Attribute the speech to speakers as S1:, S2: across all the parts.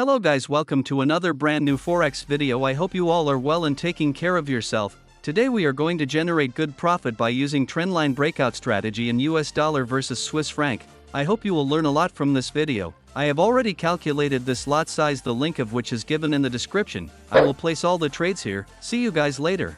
S1: Hello guys, welcome to another brand new Forex video. I hope you all are well and taking care of yourself. Today we are going to generate good profit by using Trendline Breakout strategy in US dollar versus Swiss franc. I hope you will learn a lot from this video. I have already calculated this lot size, the link of which is given in the description. I will place all the trades here. See you guys later.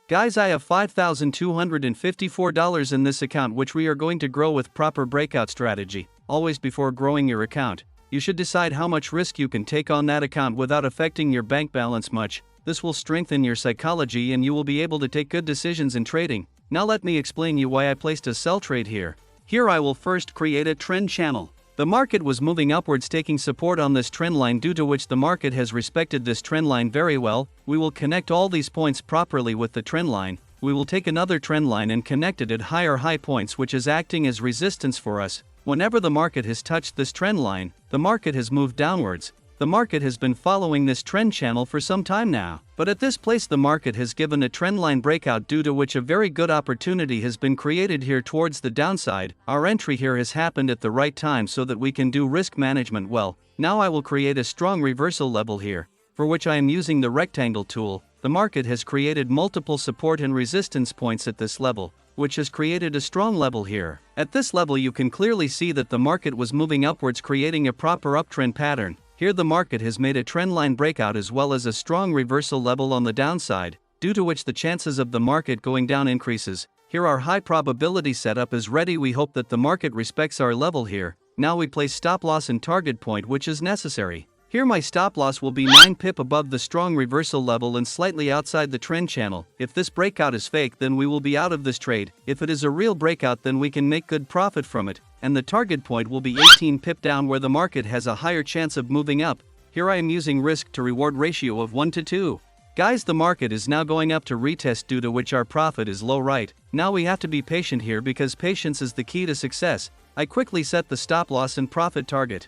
S1: Guys, I have $5,254 in this account, which we are going to grow with proper breakout strategy. Always before growing your account, you should decide how much risk you can take on that account without affecting your bank balance much. This will strengthen your psychology and you will be able to take good decisions in trading. Now let me explain you why I placed a sell trade here. Here I will first create a trend channel. The market was moving upwards, taking support on this trend line, due to which the market has respected this trend line very well. We will connect all these points properly with the trend line. We will take another trend line and connect it at higher high points, which is acting as resistance for us. Whenever the market has touched this trend line, the market has moved downwards. The market has been following this trend channel for some time now, but at this place the market has given a trendline breakout, due to which a very good opportunity has been created here towards the downside. Our entry here has happened at the right time so that we can do risk management well. Now I will create a strong reversal level here, for which I am using the rectangle tool. The market has created multiple support and resistance points at this level, which has created a strong level here. At this level you can clearly see that the market was moving upwards, creating a proper uptrend pattern. Here the market has made a trendline breakout as well as a strong reversal level on the downside, due to which the chances of the market going down increases. Here our high probability setup is ready. We hope that the market respects our level here. Now we place stop loss and target point, which is necessary. Here my stop loss will be 9 pip above the strong reversal level and slightly outside the trend channel. If this breakout is fake, then we will be out of this trade. If it is a real breakout, then we can make good profit from it. And the target point will be 18 pip down, where the market has a higher chance of moving up. Here I am using risk to reward ratio of 1 to 2. Guys, the market is now going up to retest, due to which our profit is low right. Now we have to be patient here because patience is the key to success. I quickly set the stop loss and profit target.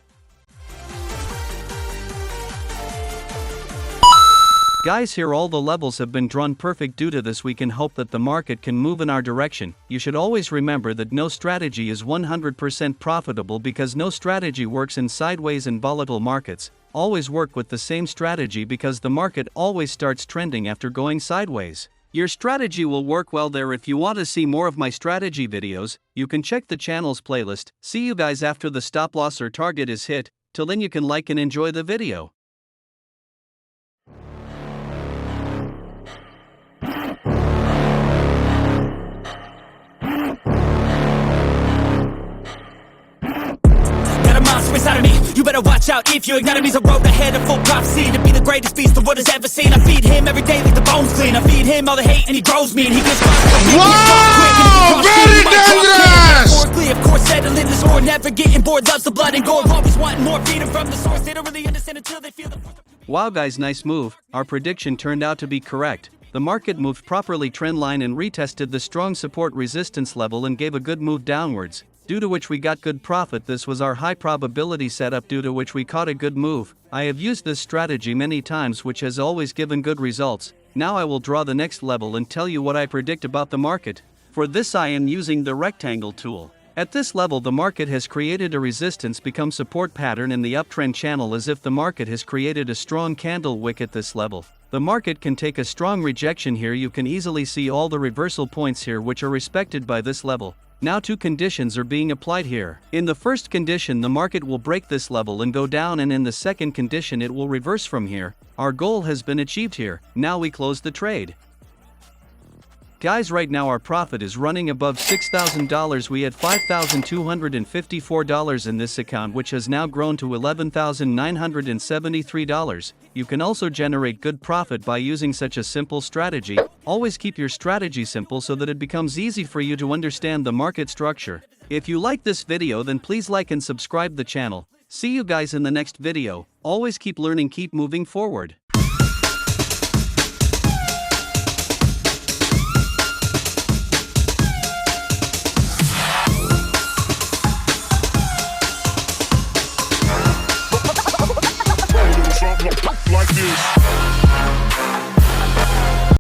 S1: Guys, here all the levels have been drawn perfect. Due to this we can hope that the market can move in our direction. You should always remember that no strategy is 100% profitable, because no strategy works in sideways and volatile markets. Always work with the same strategy, because the market always starts trending after going sideways. Your strategy will work well there. If you want to see more of my strategy videos, you can check the channel's playlist. See you guys after the stop loss or target is hit. Till then you can like and enjoy the video.
S2: Inside of me, you better watch out if you ignite me's a road ahead of full prophecy to be the greatest beast the world has ever seen. I feed him every day like the bones clean. I feed him all the hate and he grows me, and he gets
S3: Whoa! Very dangerous!
S2: Of course, settling the score, never getting bored, loves the blood and gore, always wanting more, freedom from the source. They don't really understand until they feel the.
S1: Wow guys, nice move. Our prediction turned out to be correct. The market moved properly trendline and retested the strong support resistance level and gave a good move downwards, due to which we got good profit. This was our high probability setup, due to which we caught a good move. I have used this strategy many times, which has always given good results. Now I will draw the next level and tell you what I predict about the market. For this I am using the rectangle tool. At this level the market has created a resistance become support pattern in the uptrend channel, as if the market has created a strong candle wick at this level. The market can take a strong rejection here. You can easily see all the reversal points here which are respected by this level. Now two conditions are being applied here. In the first condition the market will break this level and go down, and in the second condition it will reverse from here. Our goal has been achieved here. Now we close the trade. Guys, right now our profit is running above $6,000. We had $5,254 in this account, which has now grown to $11,973. You can also generate good profit by using such a simple strategy. Always keep your strategy simple so that it becomes easy for you to understand the market structure. If you like this video, then please like and subscribe the channel. See you guys in the next video. Always keep learning, keep moving forward.
S3: you.